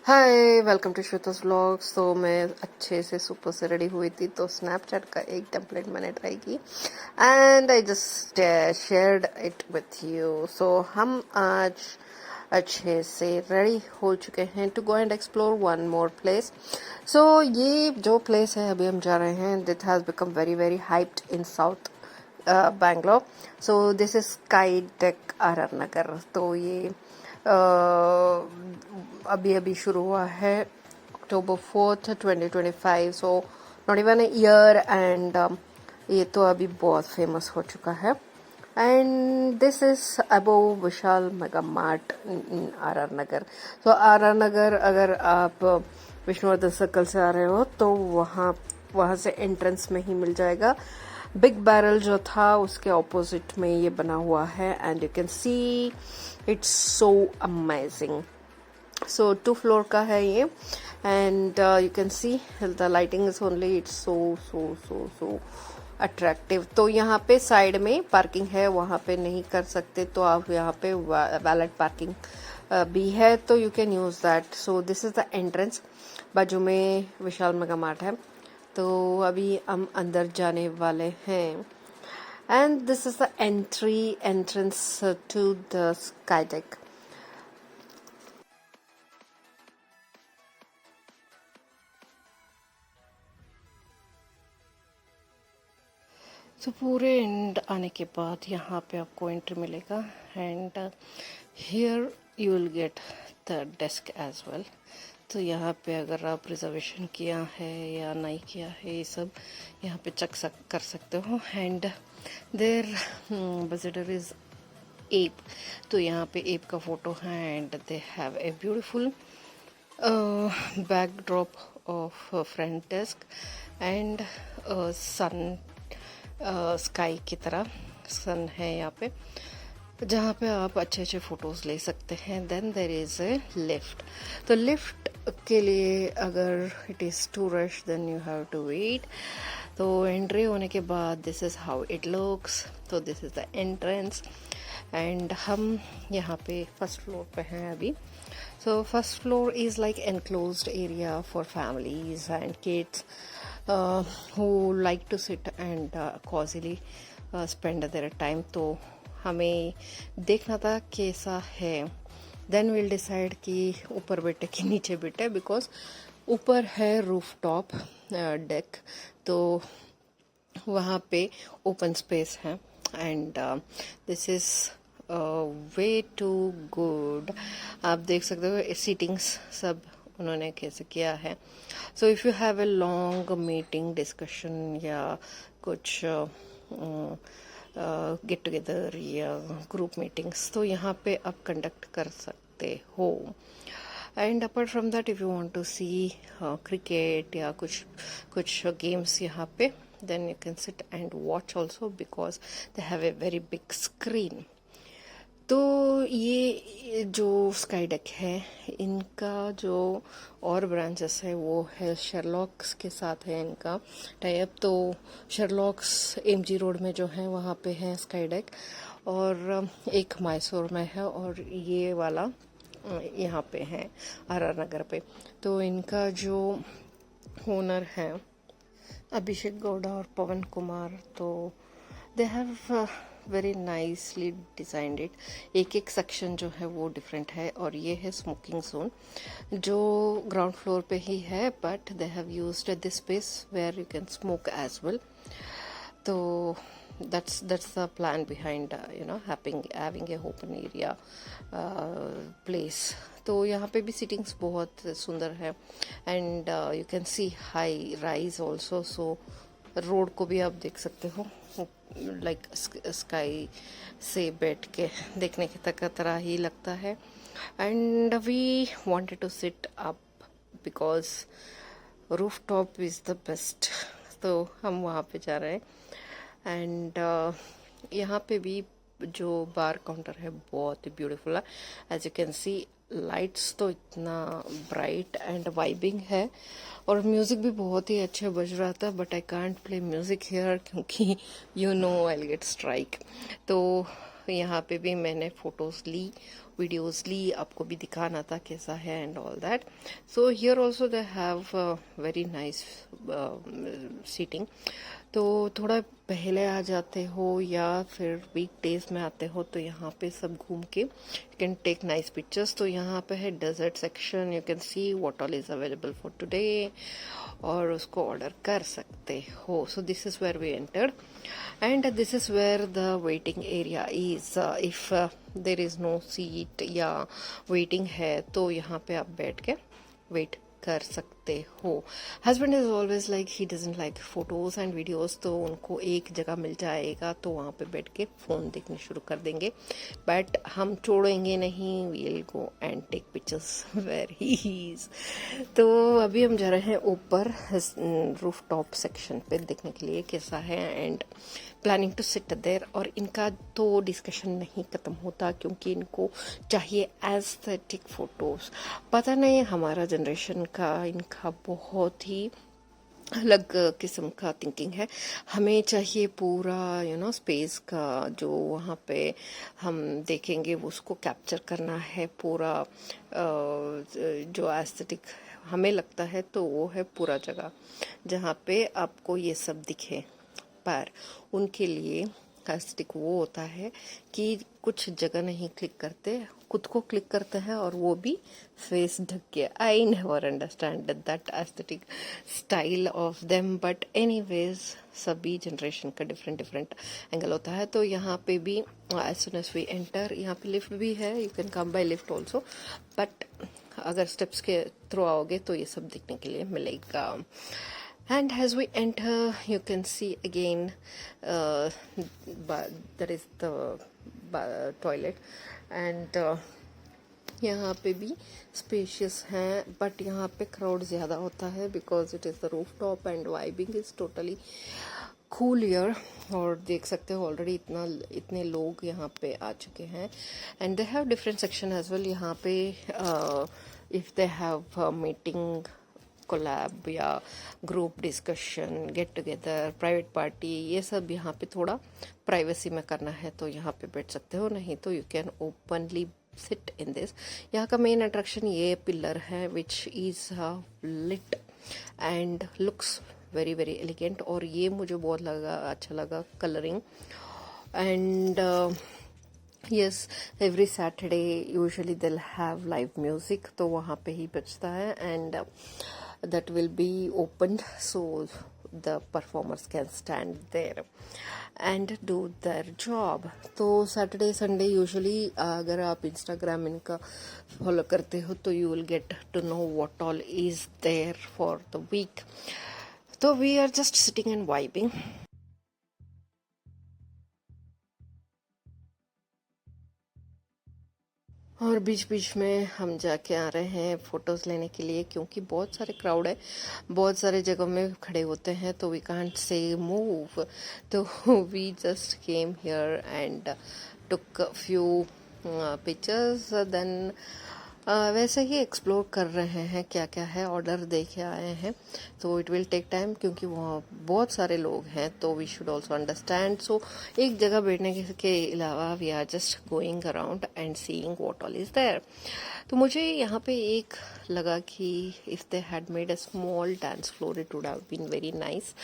Hi, welcome to Shweta's vlogs. तो मैं अच्छे से सुपर से रेडी हुई थी, तो स्नैपचैट का एक टेम्पलेट मैंने ट्राई की and I just shared it with you. So हम आज अच्छे से रेडी हो चुके हैं to go and explore one more place. So ये जो प्लेस है अभी हम जा रहे हैं, that has become very very hyped in south Bangalore. So this is sky deck R Nagar. तो ये अभी अभी शुरू हुआ है October 4th 2025। So not even a year and ये तो अभी बहुत फेमस हो चुका है। And this is above Vishal mega mart in R R Nagar. तो आर आर नगर अगर आप विष्णुवर्धन सर्कल से आ रहे हो तो वहाँ से एंट्रेंस में ही मिल जाएगा। बिग बैरल जो था उसके ऑपोजिट में ये बना हुआ है and you can see it's so amazing. So 2 floor का है ये and you can see the lighting is only it's so so so so attractive. तो यहाँ पे साइड में पार्किंग है, वहाँ पे नहीं कर सकते तो आप यहाँ पे वैलिड पार्किंग भी है, तो you can use that. So this is the entrance, बाजू में विशाल मेगा मार्ट है। तो अभी हम अंदर जाने वाले हैं and this is the entrance to the sky deck. तो पूरे एंड आने के बाद यहाँ पे आपको एंट्री मिलेगा and here you will get the desk as well. तो यहाँ पे अगर आप रिजर्वेशन किया है या नहीं किया है, ये सब यहाँ पे चेक कर सकते हो। And there visitor is app. तो यहाँ पे एप का फोटो है and they have a beautiful backdrop of front desk and sun sky की तरह सन है यहाँ पे, जहाँ पे आप अच्छे अच्छे फोटोज ले सकते हैं। Then there is a lift. तो लिफ्ट के लिए अगर it is too rush then you have to wait. तो एंट्री होने के बाद this is how it looks. तो this is the entrance and हम यहाँ पे फर्स्ट फ्लोर पे हैं अभी। So first floor is like enclosed area for families and kids who like to sit and cozily spend their time. तो हमें देखना था कैसा है, देन विल डिसाइड कि ऊपर बैठे कि नीचे बैठे, बिकॉज ऊपर है रूफ टॉप डेक, तो वहाँ पे ओपन स्पेस है and this is way too good. आप देख सकते हो सीटिंग्स सब उन्होंने कैसे किया है। So if you have a long meeting discussion या कुछ गेट टुगेदर या ग्रुप मीटिंग्स, तो यहाँ पे आप कंडक्ट कर सकते हो। And apart from that if you want to see cricket या कुछ गेम्स यहाँ पे, then you can sit and watch also because they have a very big screen. तो ये जो स्काई डेक है, इनका जो और ब्रांचेस है वो है शेरलॉक्स के साथ है इनका टाई अप। तो शेरलॉक्स एमजी रोड में जो है वहाँ पे है स्काई डेक, और एक मैसूर में है, और ये वाला यहाँ पे है आर नगर पे। तो इनका जो ओनर है अभिषेक गौड़ा और पवन कुमार, तो दे have very nicely designed it. एक एक सेक्शन जो है वो डिफरेंट है, और ये है स्मोकिंग जोन जो ग्राउंड फ्लोर पे ही है, but they have used this space where you can smoke as well. तो that's the plan behind having a open area place. तो यहाँ पे भी सीटिंग्स बहुत सुंदर है and you can C high rise also. So road को भी आप देख सकते हो, लाइक स्काई से बैठ के देखने की तरह ही लगता है। And we wanted to sit up because roof top is the best. तो हम वहाँ पे जा रहे हैं एंड यहाँ पे भी जो बार काउंटर है बहुत ही ब्यूटीफुल है। As you can see lights तो इतना ब्राइट एंड वाइबिंग है, और म्यूज़िक भी बहुत ही अच्छा बज रहा था, but I can't play music here क्योंकि you know I get strike. तो यहाँ पे भी मैंने फ़ोटोज़ ली वीडियोस ली, आपको भी दिखाना था कैसा है and all that. So here also they have very nice seating. तो थोड़ा पहले आ जाते हो या फिर वीक डेज में आते हो तो यहाँ पे सब घूम के you can take nice pictures. तो यहाँ पे है dessert section, you can see what all is available for today और उसको ऑर्डर कर सकते हो. So this is where we entered and this is where the waiting area is. If there is no seat या waiting है तो यहाँ पे आप बैठ के वेट कर सकते हो. Husband is always like he doesn't like photos and videos, तो उनको एक जगह मिल जाएगा तो वहाँ पे बैठ के फोन देखने शुरू कर देंगे. बट हम छोड़ेंगे नहीं, we'll go and take pictures where he is. तो अभी हम जा रहे हैं ऊपर रूफ टॉप सेक्शन पे देखने के लिए कैसा है and planning to sit there. और इनका तो डिस्कशन नहीं खत्म होता क्योंकि इनको चाहिए एस्थेटिक फोटोज. पता नहीं हमारा जनरेशन का इनका बहुत ही अलग किस्म का थिंकिंग है. हमें चाहिए पूरा स्पेस का जो वहाँ पे हम देखेंगे उसको कैप्चर करना है पूरा. जो एस्थेटिक हमें लगता है तो वो है पूरा जगह जहाँ पे आपको ये सब दिखे. पर उनके लिए एस्थेटिक वो होता है कि कुछ जगह नहीं क्लिक करते, खुद को क्लिक करते हैं और वो भी फेस ढक के. I never understand that aesthetic style of them. But anyways सभी जनरेशन का डिफरेंट डिफरेंट एंगल होता है. तो यहाँ पे भी as soon as we enter यहाँ पे लिफ्ट भी है, you can come by lift also. But अगर स्टेप्स के थ्रू आओगे तो ये सब देखने के लिए मिलेगा. And as we enter, you can see again that is the toilet and यहाँ पे भी स्पेशियस हैं बट यहाँ पे क्राउड ज़्यादा होता है because it is the roof top and vibing is totally cool year. और देख सकते हो ऑलरेडी इतने लोग यहाँ पे आ चुके हैं and they have different section as well. यहाँ पे if they have meeting, collab या group discussion, get together, private party, ये सब यहाँ पे थोड़ा प्राइवेसी में करना है तो यहाँ पे बैठ सकते हो. नहीं तो you can openly sit in this. यहाँ का मेन अट्रैक्शन ये पिलर है which is lit and looks very very elegant. और ये मुझे बहुत अच्छा लगा colouring. And yes, every Saturday usually they'll have live music तो वहाँ पे ही बजता है and that will be opened so the performers can stand there and do their job. तो Saturday Sunday usually अगर आप Instagram इनका फॉलो करते हो तो you will get to know what all is there for the week. तो we are just sitting and vibing. और बीच बीच में हम जाके आ रहे हैं फ़ोटोज़ लेने के लिए क्योंकि बहुत सारे क्राउड है, बहुत सारे जगह में खड़े होते हैं तो वी कांट से मूव. तो we just came here and took few pictures. Then वैसे ही एक्सप्लोर कर रहे हैं क्या क्या है, ऑर्डर दे के आए हैं तो इट विल टेक टाइम क्योंकि वहाँ बहुत सारे लोग हैं तो we should also understand. So एक जगह बैठने के अलावा we are just going around and seeing what all is there. तो मुझे यहाँ पे एक लगा कि if they had made a small dance floor it would have been very nice.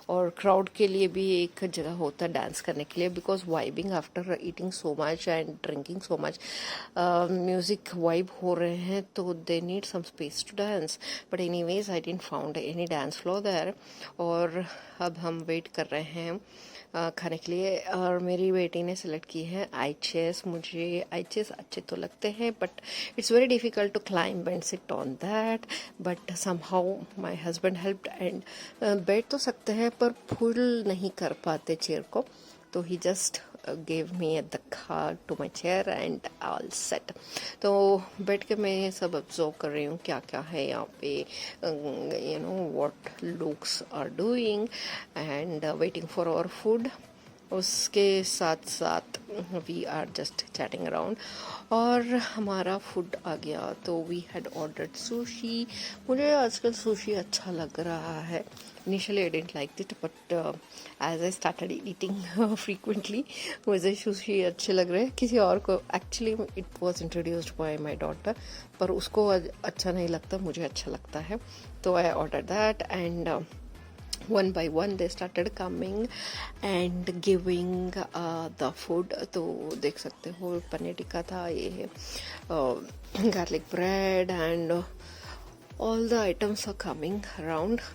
और क्राउड के लिए भी एक जगह होता है डांस करने के लिए because vibing after eating so much and drinking so much, music vibe हो रहे हैं तो they need some space to dance. But anyways I didn't found any dance floor there. और अब हम वेट कर रहे हैं खाने के लिए और मेरी बेटी ने सेलेक्ट की है आई चेस. मुझे आई चेस अच्छे तो लगते हैं but it's very difficult to climb and sit on that. But somehow my husband helped and बैठ तो सकते हैं पर फुल नहीं कर पाते चेयर को तो ही जस्ट gave me a धक्का to my chair and all set. तो बैठ के मैं सब ऑब्जर्व कर रही हूँ क्या क्या है यहाँ पे, you know what looks are doing and waiting for our food. उसके साथ साथ we are just chatting around और हमारा फूड आ गया तो वी हैड ऑर्डर्ड सुशी. मुझे आजकल सुशी अच्छा लग रहा है Initially I didn't like it, but as I started eating frequently, मुझे सुशी अच्छे लग रहे हैं. किसी और को actually it was introduced by my daughter, पर उसको अच्छा नहीं लगता, मुझे अच्छा लगता है. तो I ordered that, and one by one they started coming and giving the food. तो देख सकते हो पनीर टिक्का था, ये है garlic bread, and all the items are coming around.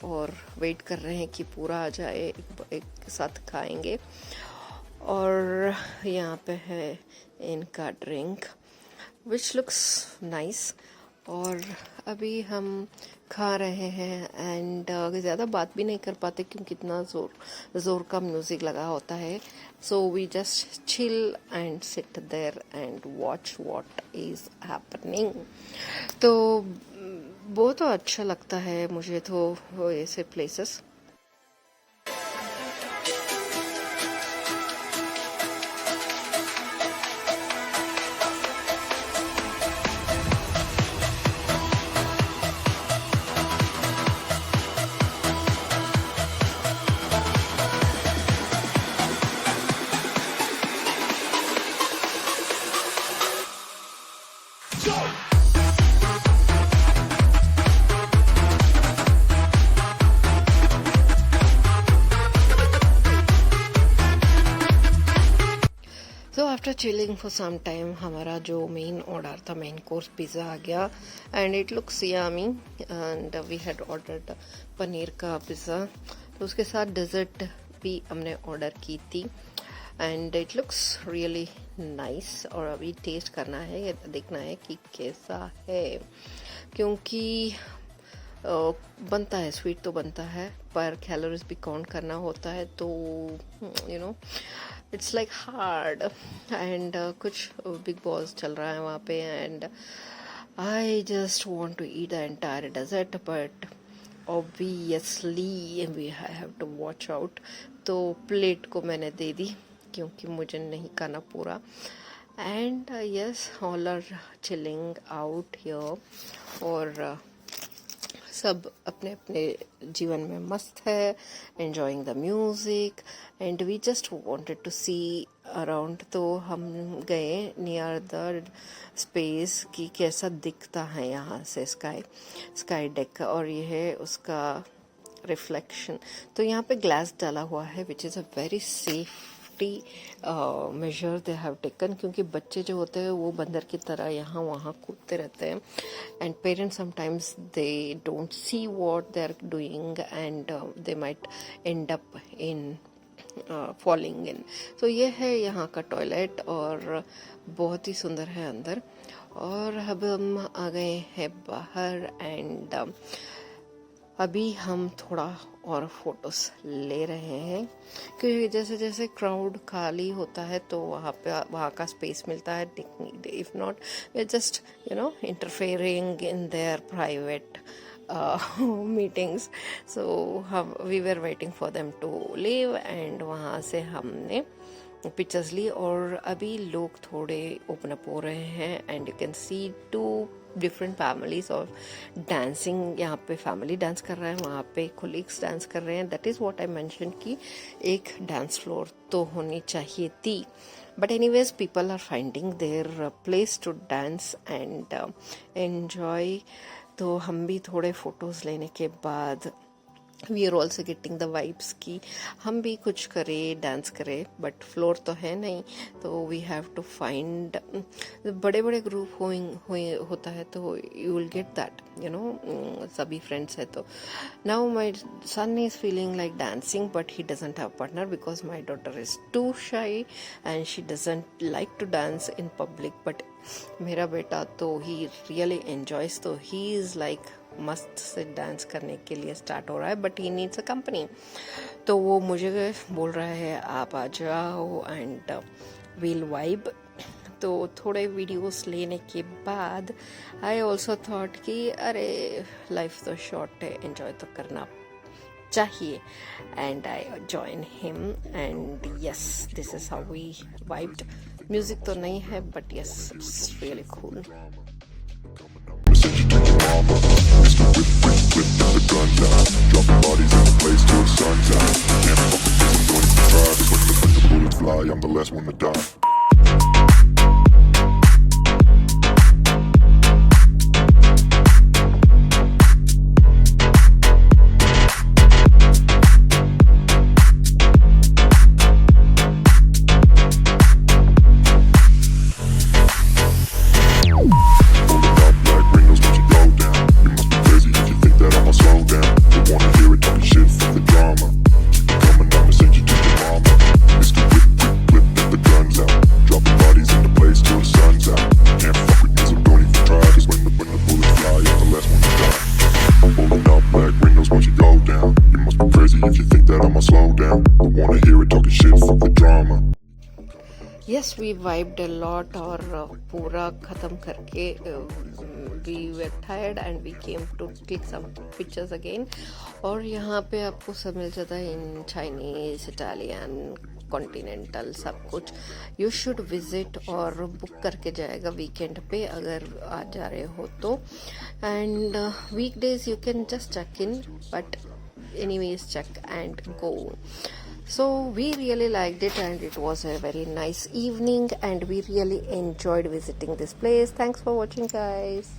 और वेट कर रहे हैं कि पूरा आ जाए, एक साथ खाएंगे. और यहाँ पे है इनका ड्रिंक विच लुक्स नाइस. और अभी हम खा रहे हैं, एंड ज़्यादा बात भी नहीं कर पाते क्योंकि इतना ज़ोर का म्यूज़िक लगा होता है. So we just chill and sit there and watch what is happening. तो बहुत तो अच्छा लगता है मुझे तो ऐसे places. So after chilling for some time हमारा जो मेन ऑर्डर था, मेन कोर्स पिज़्ज़ा आ गया, and it looks yummy. And we had ordered paneer का पिज़्ज़ा. तो उसके साथ डेजर्ट भी हमने ऑर्डर की थी, and it looks really nice. और अभी टेस्ट करना है, या देखना है कि कैसा है, क्योंकि बनता है स्वीट तो बनता है, पर कैलोरीज भी काउंट करना होता है. तो you know it's like hard. And कुछ बिग बॉस चल रहा है वहाँ पे, and I just want to eat the entire dessert, but obviously we have to watch out. तो प्लेट को मैंने दे दी क्योंकि मुझे नहीं खाना पूरा. And yes, all are chilling out here. और सब अपने अपने जीवन में मस्त है, enjoying the music, and we just wanted to see around. तो हम गए नियर द स्पेस कि कैसा दिखता है यहाँ से स्काई डेक, और ये है उसका रिफ्लेक्शन. तो यहाँ पे ग्लास डाला हुआ है which is a very safety major they have taken, क्योंकि बच्चे जो होते हैं वो बंदर की तरह यहाँ वहाँ कूदते रहते हैं, and parents sometimes they don't see what they are doing, and they might end up in falling in. तो ये है यहाँ का टॉयलेट, और बहुत ही सुंदर है अंदर. और अब हम आ गए हैं बाहर, एंड अभी हम थोड़ा और फोटोस ले रहे हैं, क्योंकि जैसे जैसे क्राउड खाली होता है तो वहाँ का स्पेस मिलता है. If not we are just interfering in their private meetings. So we were waiting for them to leave, and वहाँ से हमने पिक्चर्स ली. और अभी लोग थोड़े ओपन अप हो रहे हैं, and you can C 2 different families of dancing. यहाँ पे फैमिली डांस कर रहा है, वहाँ पे कोलीग्स डांस कर रहे हैं. That is what I mention कि एक डांस फ्लोर तो होनी चाहिए थी. But anyways people are finding their place to dance and enjoy. तो हम भी थोड़े फोटोज़ लेने के बाद we are also getting the vibes कि हम भी कुछ करें, डांस करें, बट फ्लोर तो है नहीं. तो वी हैव टू फाइंड. बड़े बड़े ग्रुप होता है तो यू विल गेट दैट, सभी फ्रेंड्स है. तो now my son is feeling like dancing, but he doesn't have partner because my daughter is too shy and she doesn't like to dance in public. बट मेरा बेटा तो he really enjoys. तो he is like मस्त से dance करने के लिए स्टार्ट हो रहा है, but he needs a company. तो वो मुझे बोल रहा है आप आ जाओ एंड वील वाइब. तो थोड़े वीडियोस लेने के बाद आई ऑल्सो थॉट कि अरे लाइफ तो शॉर्ट है, एंजॉय तो करना चाहिए. And I join him, and yes this is how we vibed. Music तो नहीं है, but yes it's really cool. flip the guns out. Dropping bodies in the place till the sun's out. Can't fuck with this, I'm going to try. 'Cause when the bullets fly, I'm the last one to die. If you think that I'ma slow down, don't wanna hear it talking shit, fuck the drama. Yes, we vibed a lot और पूरा ख़त्म करके we were tired and we came to click some pictures again. और यहाँ पे आपको सब मिल जाता है in Chinese, Italian, कॉन्टिनेंटल सब कुछ. यू शुड विजिट और बुक करके जाएगा वीकेंड पे अगर आ जा रहे हो तो. And weekdays you can just check in but anyways check and go. So we really liked it and it was a very nice evening and we really enjoyed visiting this place. Thanks for watching, guys.